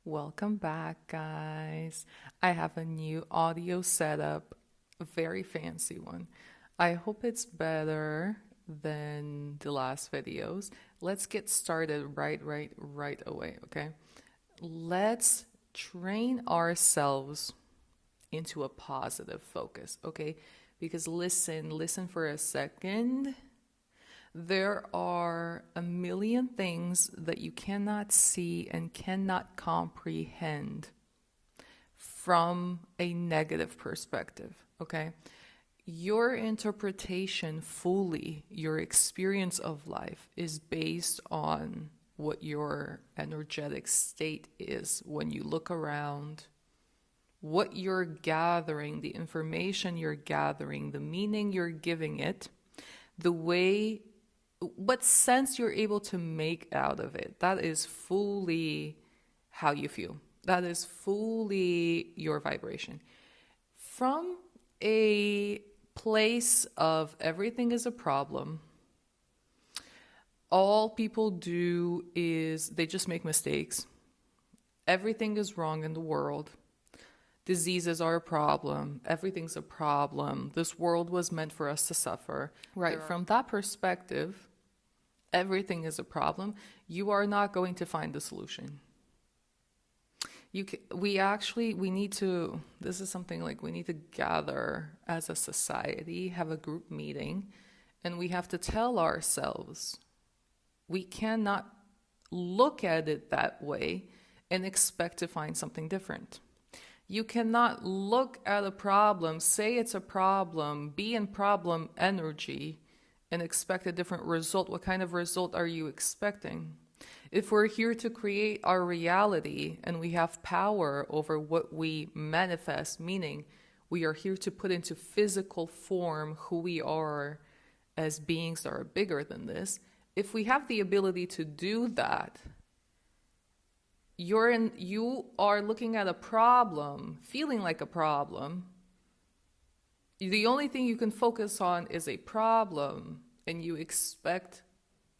Welcome back, guys. I have a new audio setup, a very fancy one. I hope it's better than the last videos. Let's get started right away, okay? Let's train ourselves into a positive focus, okay? Because listen for a second. There are a million things that you cannot see and cannot comprehend from a negative perspective, okay? Your interpretation fully, your experience of life is based on what your energetic state is when you look around, what you're gathering, the information you're gathering, the meaning you're giving it, the way, what sense you're able to make out of it. That is fully how you feel. That is fully your vibration. From a place of everything is a problem, all people do is they just make mistakes. Everything is wrong in the world. Diseases are a problem. Everything's a problem. This world was meant for us to suffer. Right. From that perspective, everything is a problem. You are not going to find the solution. We need to, this is something like we need to gather as a society, have a group meeting, and we have to tell ourselves we cannot look at it that way and expect to find something different. You cannot look at a problem, say it's a problem, be in problem energy, and expect a different result. What kind of result are you expecting? If we're here to create our reality and we have power over what we manifest, meaning we are here to put into physical form who we are as beings that are bigger than this, if we have the ability to do that, you are looking at a problem, feeling like a problem. The only thing you can focus on is a problem, and you expect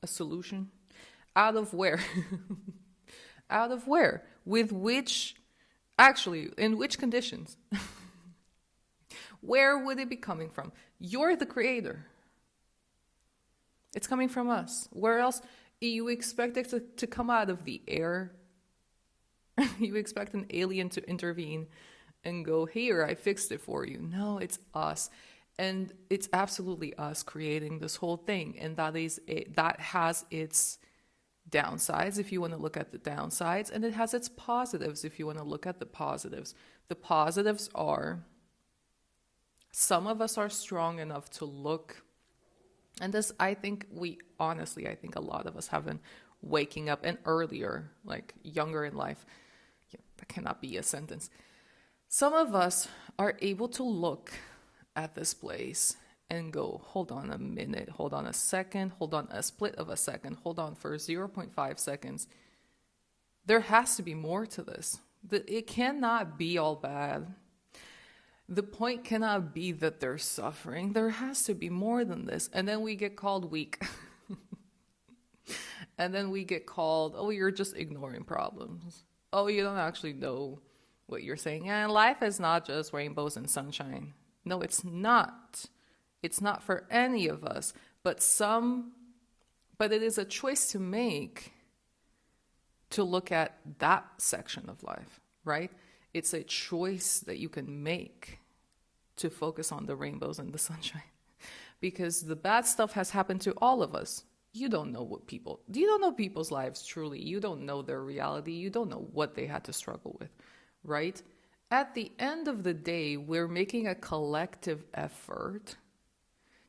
a solution. Out of where? Out of where? With which, actually, in which conditions? Where would it be coming from? You're the creator. It's coming from us. Where else? You expect it to come out of the air? You expect an alien to intervene and go, here, I fixed it for you. No, it's us. And it's absolutely us creating this whole thing. And that has its downsides if you want to look at the downsides, and it has its positives if you want to look at the positives. The positives are some of us are strong enough to look, and this I think a lot of us have been waking up, and earlier, like younger in life. Yeah, that cannot be a sentence. Some of us are able to look at this place and go, hold on a minute, hold on a second, hold on a split of a second, hold on for 0.5 seconds. There has to be more to this. It cannot be all bad. The point cannot be that they're suffering. There has to be more than this. And then we get called weak. And then we get called, oh, you're just ignoring problems. Oh, you don't actually know what you're saying. And life is not just rainbows and sunshine. No, it's not. It's not for any of us, but it is a choice to make to look at that section of life, right? It's a choice that you can make to focus on the rainbows and the sunshine because the bad stuff has happened to all of us. You don't know people's lives truly. You don't know their reality. You don't know what they had to struggle with, right? At the end of the day, we're making a collective effort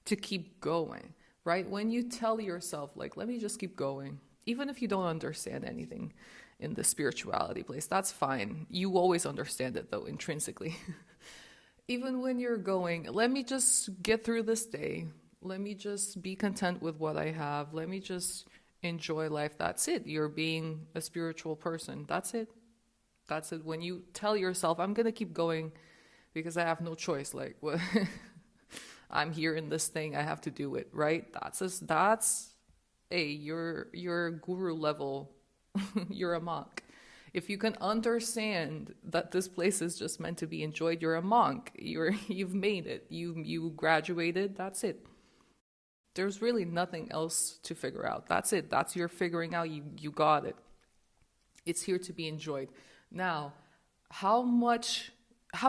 to keep going, right? When you tell yourself, like, let me just keep going, even if you don't understand anything in the spirituality place, that's fine. You always understand it, though, intrinsically. Even when you're going, let me just get through this day. Let me just be content with what I have. Let me just enjoy life. That's it. You're being a spiritual person. That's it. That's it. When you tell yourself, I'm going to keep going because I have no choice. Like, what? I'm here in this thing. I have to do it, right? You're guru level. You're a monk. If you can understand that this place is just meant to be enjoyed, you're a monk. You've made it. You graduated. That's it. There's really nothing else to figure out. That's it. That's your figuring out. You got it. It's here to be enjoyed. Now, how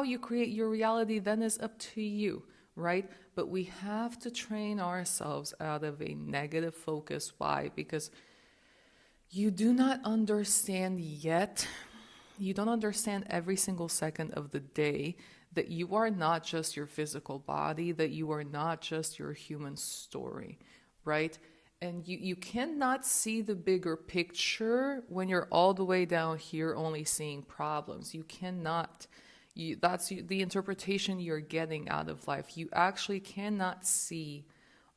you create your reality then is up to you, right? But we have to train ourselves out of a negative focus. Why? Because you do not understand yet, you don't understand every single second of the day that you are not just your physical body, that you are not just your human story, right? And you cannot see the bigger picture when you're all the way down here only seeing problems. You cannot. That's the interpretation you're getting out of life. You actually cannot see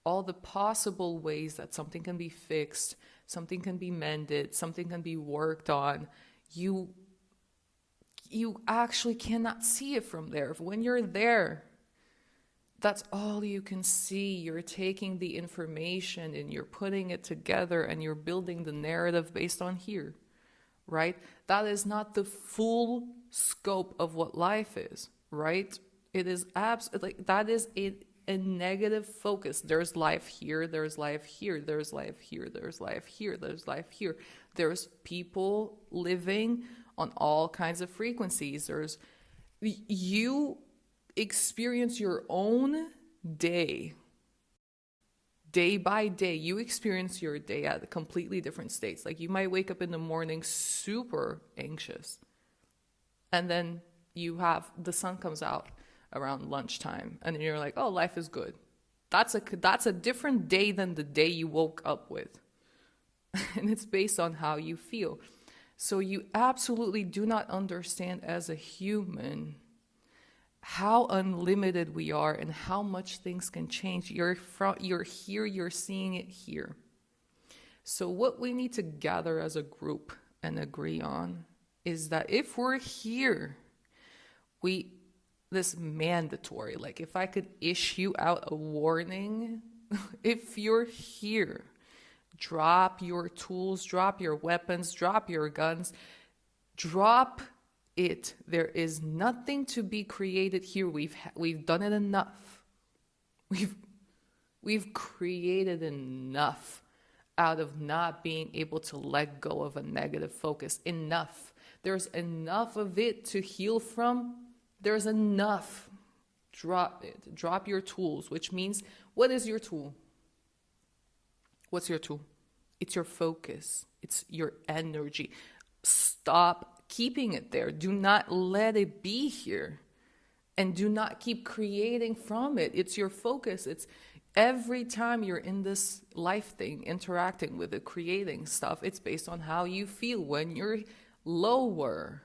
all the possible ways that something can be fixed, something can be mended, something can be worked on. You actually cannot see it from there. When you're there, that's all you can see. You're taking the information and you're putting it together and you're building the narrative based on here, right? That is not the full scope of what life is, right? It is absolutely, that is a negative focus. There's life here, there's life here, there's life here, there's life here, there's life here. There's people living on all kinds of frequencies. You experience your own day by day. You experience your day at completely different states. Like you might wake up in the morning super anxious, and then the sun comes out around lunchtime, and then you're like, oh, life is good. That's a different day than the day you woke up with. And it's based on how you feel. So you absolutely do not understand as a human how unlimited we are and how much things can change. You're here, you're seeing it here. So what we need to gather as a group and agree on is that if we're here, this mandatory, like if I could issue out a warning, if you're here, drop your tools, drop your weapons, drop your guns, drop it. There is nothing to be created here. We've done it enough. We've created enough out of not being able to let go of a negative focus. Enough. There's enough of it to heal from. There's enough. Drop it. Drop your tools, which means, what is your tool? What's your tool? It's your focus. It's your energy. Stop keeping it there. Do not let it be here. And do not keep creating from it. It's your focus. It's every time you're in this life thing, interacting with it, creating stuff, it's based on how you feel when you're lower.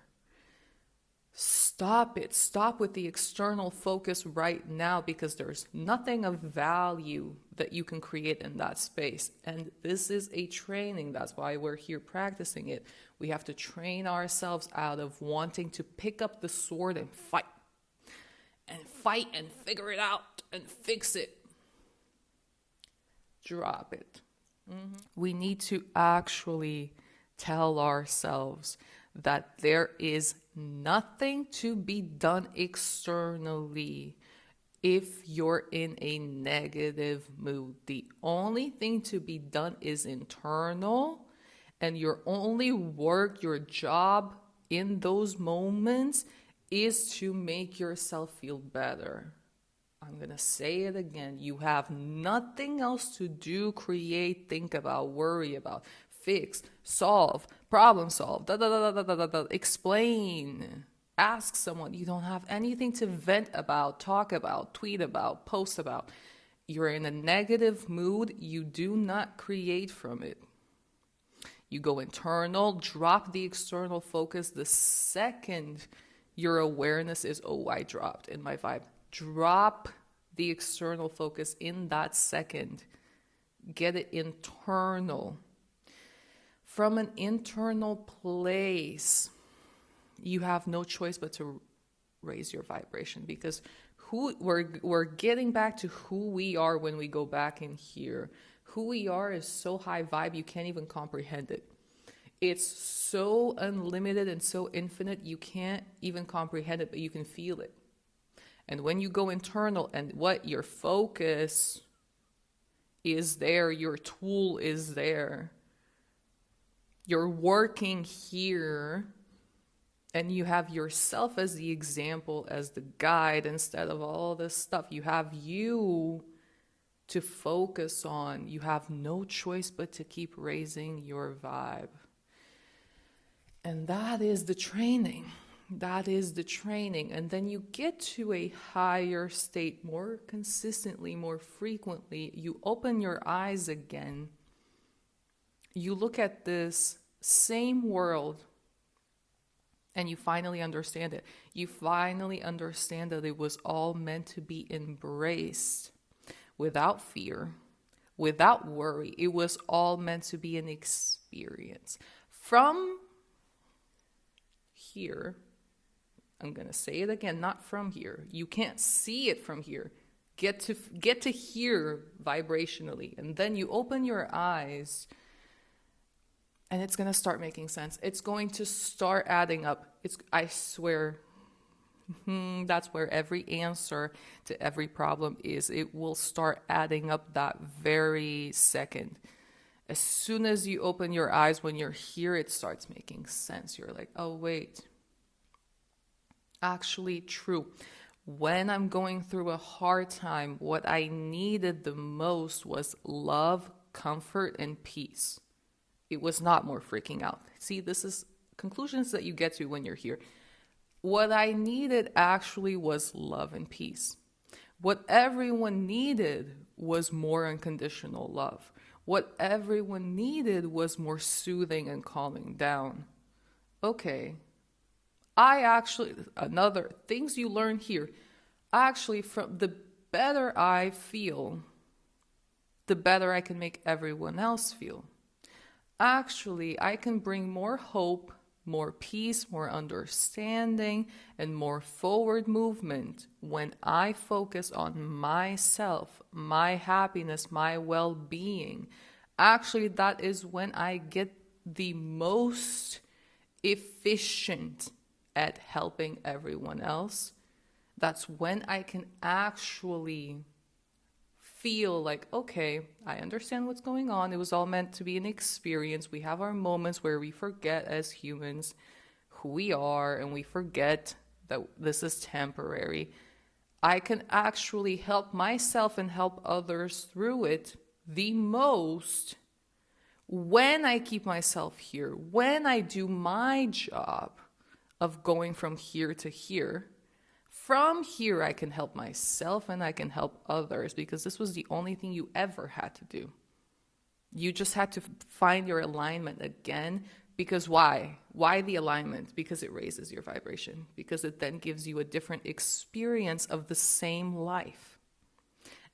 Stop it. Stop with the external focus right now, because there's nothing of value that you can create in that space. And this is a training. That's why we're here practicing it. We have to train ourselves out of wanting to pick up the sword and fight and figure it out and fix it. Drop it. Mm-hmm. We need to actually tell ourselves that there is nothing to be done externally if you're in a negative mood. The only thing to be done is internal, and your only work, your job in those moments is to make yourself feel better. I'm going to say it again. You have nothing else to do, create, think about, worry about, fix, solve, problem solve, explain, ask someone. You don't have anything to vent about, talk about, tweet about, post about. You're in a negative mood. You do not create from it. You go internal, drop the external focus the second your awareness is, oh, I dropped in my vibe. Drop the external focus in that second. Get it internal. From an internal place, you have no choice but to raise your vibration, because we're getting back to who we are when we go back in here. Who we are is so high vibe, you can't even comprehend it. It's so unlimited and so infinite, you can't even comprehend it, but you can feel it. And when you go internal and what your focus is there, your tool is there, you're working here, and you have yourself as the example, as the guide, instead of all this stuff. You have you to focus on. You have no choice but to keep raising your vibe. And that is the training. That is the training. And then you get to a higher state more consistently, more frequently. You open your eyes again. You look at this same world and you finally understand it. You finally understand that it was all meant to be embraced without fear, without worry. It was all meant to be an experience. From here, I'm going to say it again, not from here. You can't see it from here. Get to hear vibrationally, and then you open your eyes and it's going to start making sense. It's going to start adding up. I swear, that's where every answer to every problem is. It will start adding up that very second. As soon as you open your eyes, when you're here, it starts making sense. You're like, oh, wait. Actually, true. When I'm going through a hard time, what I needed the most was love, comfort, and peace. It was not more freaking out. See, this is conclusions that you get to when you're here. What I needed actually was love and peace. What everyone needed was more unconditional love. What everyone needed was more soothing and calming down. Okay. Another things you learn here, actually, from the better I feel, the better I can make everyone else feel. Actually, I can bring more hope, more peace, more understanding, and more forward movement when I focus on myself, my happiness, my well-being. Actually, that is when I get the most efficient at helping everyone else. That's when I can actually feel like, okay, I understand what's going on. It was all meant to be an experience. We have our moments where we forget as humans who we are, and we forget that this is temporary. I can actually help myself and help others through it the most when I keep myself here, when I do my job of going from here to here. From here, I can help myself and I can help others, because this was the only thing you ever had to do. You just had to find your alignment again. Because why? Why the alignment? Because it raises your vibration. Because it then gives you a different experience of the same life.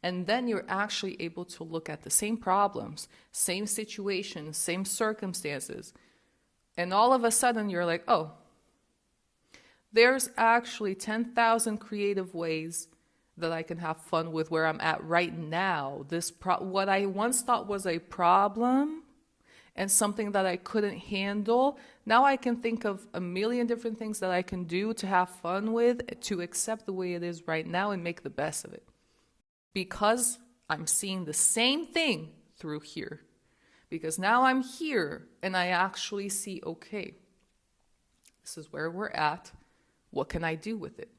And then you're actually able to look at the same problems, same situations, same circumstances. And all of a sudden, you're like, oh, there's actually 10,000 creative ways that I can have fun with where I'm at right now. What I once thought was a problem and something that I couldn't handle, now I can think of a million different things that I can do to have fun with, to accept the way it is right now and make the best of it. Because I'm seeing the same thing through here. Because now I'm here and I actually see, okay, this is where we're at. What can I do with it?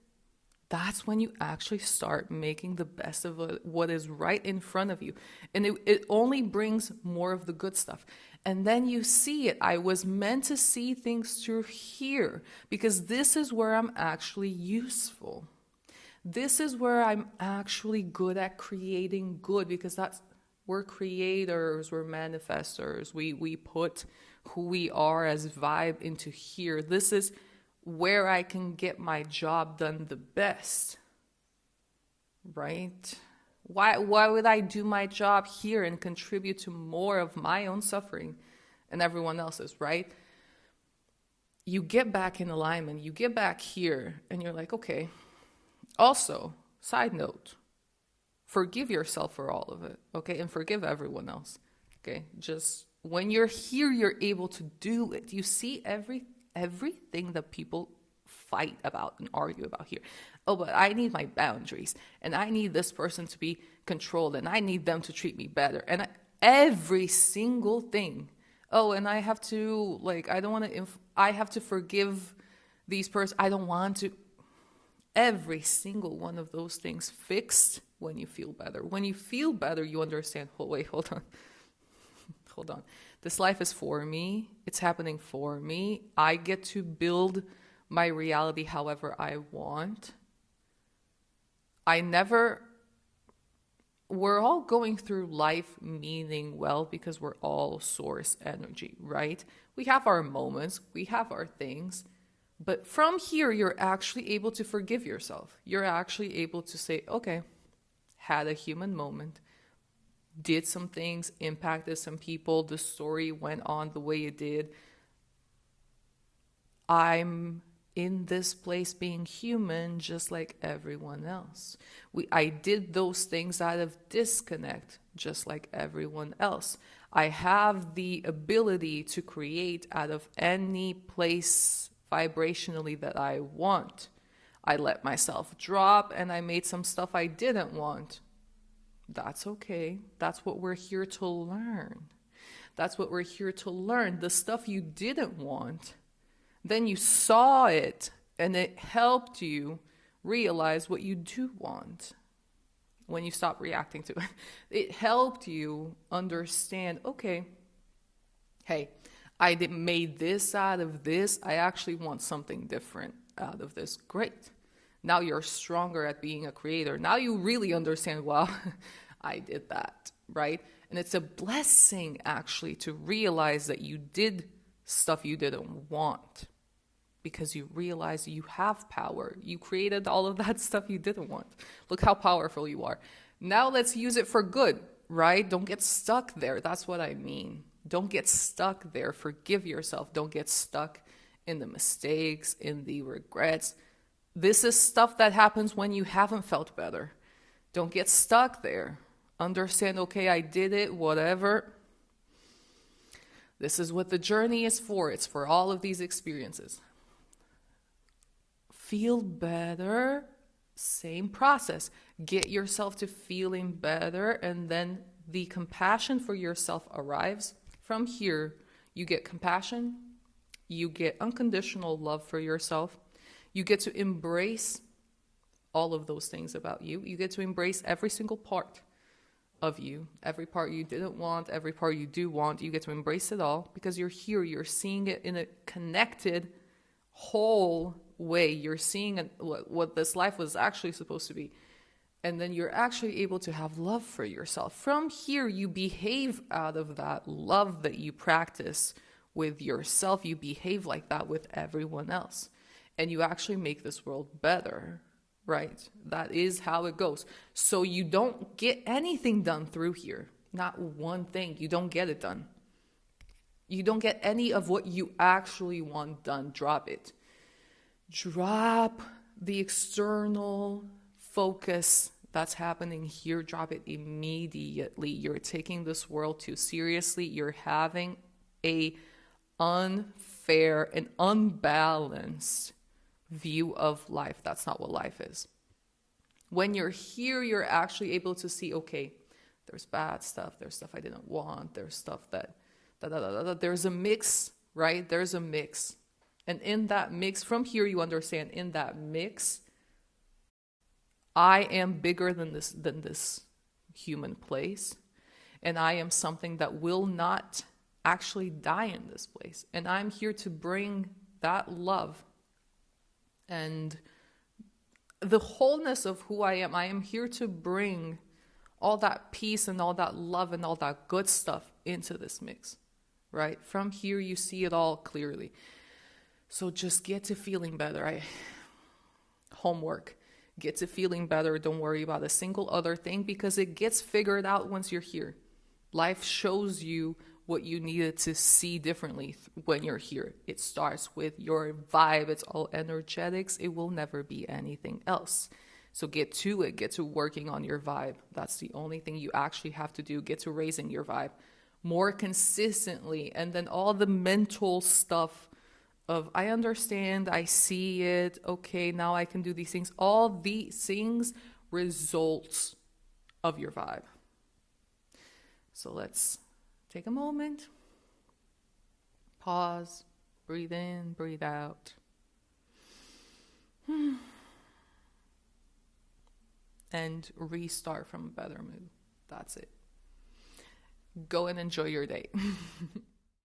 That's when you actually start making the best of what is right in front of you. And it only brings more of the good stuff. And then you see it. I was meant to see things through here, because this is where I'm actually useful. This is where I'm actually good at creating good, because we're creators, we're manifestors. We put who we are as vibe into here. This is where I can get my job done the best, right? Why would I do my job here and contribute to more of my own suffering and everyone else's, right? You get back in alignment, you get back here, and you're like, okay. Also, side note, forgive yourself for all of it, okay? And forgive everyone else, okay? Just When you're here, you're able to do it. You see everything that people fight about and argue about here. Oh, but I need my boundaries, and I need this person to be controlled, and I need them to treat me better. And every single thing. Oh, and I have to, like, I don't want to, I have to forgive these persons. I don't want to. Every single one of those things fixed when you feel better. When you feel better, you understand, oh, wait, hold on. Hold on. This life is for me. It's happening for me. I get to build my reality however I want. We're all going through life meaning well because we're all source energy, right? We have our moments, we have our things, but from here, you're actually able to forgive yourself. You're actually able to say, okay, had a human moment, did some things, impacted some people, the story went on the way it did. I'm in this place being human just like everyone else. I did those things out of disconnect just like everyone else. I have the ability to create out of any place vibrationally that I want. I let myself drop and I made some stuff I didn't want. That's okay. That's what we're here to learn. That's what we're here to learn. The stuff you didn't want, then you saw it and it helped you realize what you do want when you stop reacting to it. It helped you understand, okay, hey, I made this out of this. I actually want something different out of this. Great. Now you're stronger at being a creator. Now you really understand, wow, I did that, right? And it's a blessing, actually, to realize that you did stuff you didn't want because you realize you have power. You created all of that stuff you didn't want. Look how powerful you are. Now let's use it for good, right? Don't get stuck there. That's what I mean. Don't get stuck there. Forgive yourself. Don't get stuck in the mistakes, in the regrets. This is stuff that happens when you haven't felt better. Don't get stuck there. Understand, okay, I did it, whatever. This is what the journey is for. It's for all of these experiences. Feel better, same process. Get yourself to feeling better, and then the compassion for yourself arrives. From here, you get compassion, you get unconditional love for yourself, you get to embrace all of those things about you. You get to embrace every single part of you, every part you didn't want, every part you do want. You get to embrace it all because you're here. You're seeing it in a connected, whole way. You're seeing what this life was actually supposed to be. And then you're actually able to have love for yourself. From here, you behave out of that love that you practice with yourself. You behave like that with everyone else. And you actually make this world better, right? That is how it goes. So you don't get anything done through here. Not one thing. You don't get it done. You don't get any of what you actually want done. Drop it. Drop the external focus that's happening here. Drop it immediately. You're taking this world too seriously. You're having a unfair and unbalanced view of life. That's not what life is. When you're here, you're actually able to see, okay, there's bad stuff, there's stuff I didn't want, there's stuff that there's a mix, right? There's a mix. And in that mix, from here you understand, in that mix, I am bigger than this human place. And I am something that will not actually die in this place. And I'm here to bring that love and the wholeness of who I am. I am here to bring all that peace and all that love and all that good stuff into this mix, right? From here, you see it all clearly. So just get to feeling better. Homework. Get to feeling better. Don't worry about a single other thing because it gets figured out once you're here. Life shows you what you needed to see differently when you're here. It starts with your vibe. It's all energetics. It will never be anything else. So get to it. Get to working on your vibe. That's the only thing you actually have to do. Get to raising your vibe. more consistently. And then all the mental stuff of, I understand, I see it, okay, now I can do these things. All these things results of your vibe. So let's take a moment, pause, breathe in, breathe out. And restart from a better mood. That's it. Go and enjoy your day.